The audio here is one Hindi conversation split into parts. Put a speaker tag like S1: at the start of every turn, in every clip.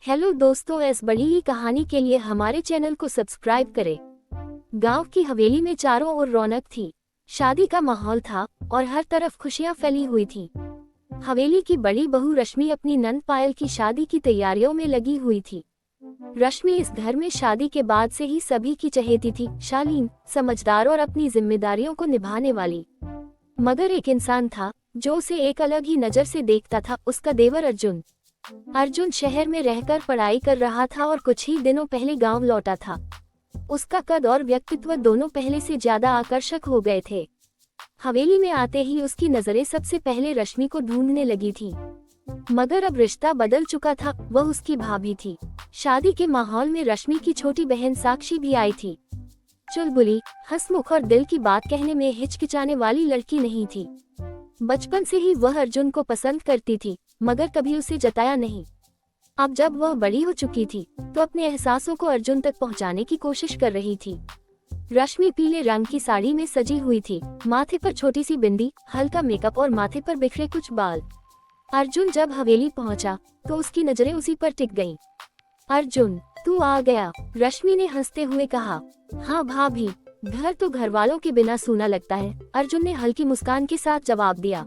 S1: हेलो दोस्तों, इस बड़ी ही कहानी के लिए हमारे चैनल को सब्सक्राइब करें। गांव की हवेली में चारों ओर रौनक थी। शादी का माहौल था और हर तरफ खुशियां फैली हुई थी। हवेली की बड़ी बहू रश्मि अपनी नंद पायल की शादी की तैयारियों में लगी हुई थी। रश्मि इस घर में शादी के बाद से ही सभी की चहेती थी, शालीन, समझदार और अपनी जिम्मेदारियों को निभाने वाली। मगर एक इंसान था जो उसे एक अलग ही नजर से देखता था, उसका देवर अर्जुन। अर्जुन शहर में रहकर पढ़ाई कर रहा था और कुछ ही दिनों पहले गांव लौटा था। उसका कद और व्यक्तित्व दोनों पहले से ज्यादा आकर्षक हो गए थे। हवेली में आते ही उसकी नजरें सबसे पहले रश्मि को ढूंढने लगी थी। मगर अब रिश्ता बदल चुका था, वह उसकी भाभी थी। शादी के माहौल में रश्मि की छोटी बहन साक्षी भी आई थी। चुलबुली, हंसमुख और दिल की बात कहने में हिचकिचाने वाली लड़की नहीं थी। बचपन से ही वह अर्जुन को पसंद करती थी, मगर कभी उसे जताया नहीं। अब जब वह बड़ी हो चुकी थी तो अपने एहसासों को अर्जुन तक पहुंचाने की कोशिश कर रही थी। रश्मि पीले रंग की साड़ी में सजी हुई थी, माथे पर छोटी सी बिंदी, हल्का मेकअप और माथे पर बिखरे कुछ बाल। अर्जुन जब हवेली पहुंचा तो उसकी नजरें उसी पर टिक गईं। अर्जुन, तू आ गया, रश्मि ने हंसते हुए कहा। हाँ भाभी, घर तो घर वालों के बिना सूना लगता है, अर्जुन ने हल्की मुस्कान के साथ जवाब दिया।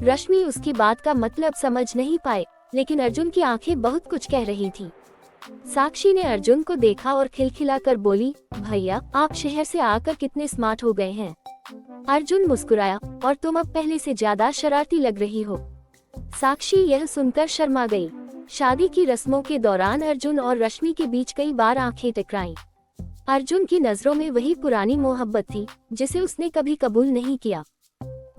S1: रश्मि उसकी बात का मतलब समझ नहीं पाए, लेकिन अर्जुन की आंखें बहुत कुछ कह रही थी। साक्षी ने अर्जुन को देखा और खिलखिलाकर बोली, भैया, आप शहर से आकर कितने स्मार्ट हो गए हैं। अर्जुन मुस्कुराया, और तुम अब पहले से ज्यादा शरारती लग रही हो। साक्षी यह सुनकर शर्मा गई। शादी की रस्मों के दौरान अर्जुन और रश्मि के बीच कई बार आंखें टकराईं। अर्जुन की नजरों में वही पुरानी मोहब्बत थी जिसे उसने कभी कबूल नहीं किया।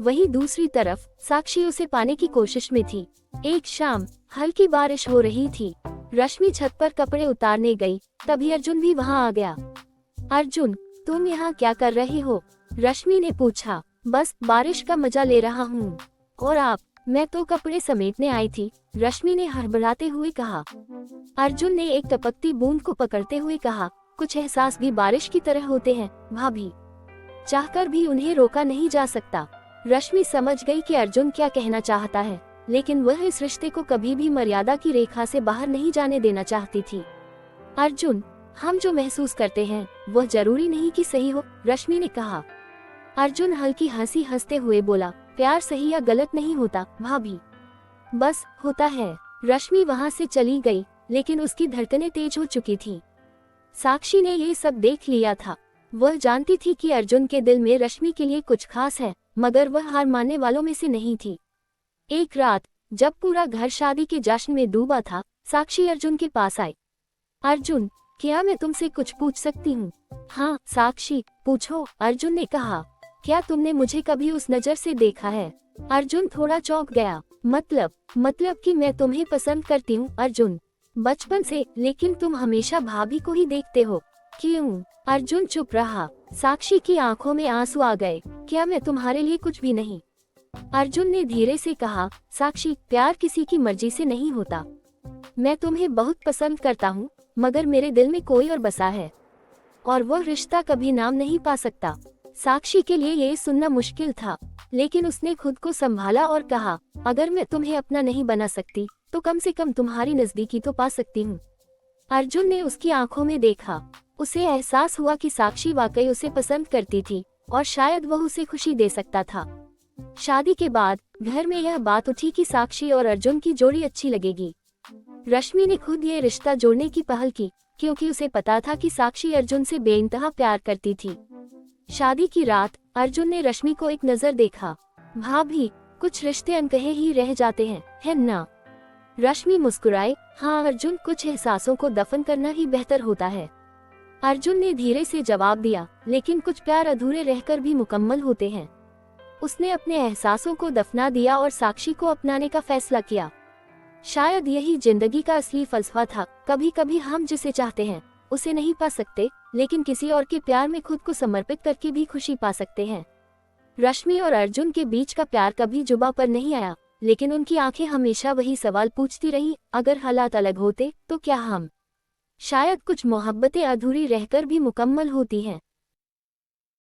S1: वहीं दूसरी तरफ साक्षी उसे पाने की कोशिश में थी। एक शाम हल्की बारिश हो रही थी। रश्मि छत पर कपड़े उतारने गई, तभी अर्जुन भी वहां आ गया। अर्जुन, तुम यहाँ क्या कर रहे हो? रश्मि ने पूछा। बस बारिश का मजा ले रहा हूँ। और आप? मैं तो कपड़े समेटने आई थी, रश्मि ने हड़बड़ाते हुए कहा। अर्जुन ने एक टपकती बूंद को पकड़ते हुए कहा, कुछ एहसास भी बारिश की तरह होते हैं भाभी, चाहकर भी उन्हें रोका नहीं जा सकता। रश्मि समझ गई कि अर्जुन क्या कहना चाहता है, लेकिन वह इस रिश्ते को कभी भी मर्यादा की रेखा से बाहर नहीं जाने देना चाहती थी। अर्जुन, हम जो महसूस करते हैं वह जरूरी नहीं कि सही हो, रश्मि ने कहा। अर्जुन हल्की हंसी हंसते हुए बोला, प्यार सही या गलत नहीं होता भाभी, बस होता है। रश्मि वहां से चली गई, लेकिन उसकी धड़कनें तेज हो चुकी थी। साक्षी ने ये सब देख लिया था। वह जानती थी कि अर्जुन के दिल में रश्मि के लिए कुछ खास है, मगर वह हार मानने वालों में से नहीं थी। एक रात जब पूरा घर शादी के जश्न में डूबा था, साक्षी अर्जुन के पास आई। अर्जुन, क्या मैं तुमसे कुछ पूछ सकती हूँ? हाँ साक्षी, पूछो, अर्जुन ने कहा। क्या तुमने मुझे कभी उस नजर से देखा है? अर्जुन थोड़ा चौंक गया। मतलब कि मैं तुम्हें पसंद करती हूँ अर्जुन, बचपन से, लेकिन तुम हमेशा भाभी को ही देखते हो, क्यों? अर्जुन चुप रहा। साक्षी की आंखों में आंसू आ गए। क्या मैं तुम्हारे लिए कुछ भी नहीं? अर्जुन ने धीरे से कहा, साक्षी, प्यार किसी की मर्जी से नहीं होता। मैं तुम्हें बहुत पसंद करता हूँ, मगर मेरे दिल में कोई और बसा है, और वह रिश्ता कभी नाम नहीं पा सकता। साक्षी के लिए ये सुनना मुश्किल था, लेकिन उसने खुद को संभाला और कहा, अगर मैं तुम्हें अपना नहीं बना सकती तो कम से कम तुम्हारी नजदीकी तो पा सकती हूँ। अर्जुन ने उसकी आंखों में देखा। उसे एहसास हुआ कि साक्षी वाकई उसे पसंद करती थी, और शायद वह उसे खुशी दे सकता था। शादी के बाद घर में यह बात उठी कि साक्षी और अर्जुन की जोड़ी अच्छी लगेगी। रश्मि ने खुद ये रिश्ता जोड़ने की पहल की, क्योंकि उसे पता था कि साक्षी अर्जुन से बेइंतहा प्यार करती थी। शादी की रात अर्जुन ने रश्मि को एक नजर देखा। भाभी, कुछ रिश्ते अनकहे ही रह जाते हैं, है ना? रश्मि मुस्कुराए। हाँ अर्जुन, कुछ एहसासों को दफन करना ही बेहतर होता है। अर्जुन ने धीरे से जवाब दिया, लेकिन कुछ प्यार अधूरे रहकर भी मुकम्मल होते हैं। उसने अपने एहसासों को दफना दिया और साक्षी को अपनाने का फैसला किया। शायद यही जिंदगी का असली फलसफा था। कभी कभी हम जिसे चाहते हैं उसे नहीं पा सकते, लेकिन किसी और के प्यार में खुद को समर्पित करके भी खुशी पा सकते हैं। रश्मि और अर्जुन के बीच का प्यार कभी जुबां पर नहीं आया, लेकिन उनकी आंखें हमेशा वही सवाल पूछती रही, अगर हालात अलग होते तो क्या हम? शायद कुछ मोहब्बतें अधूरी रहकर भी मुकम्मल होती हैं।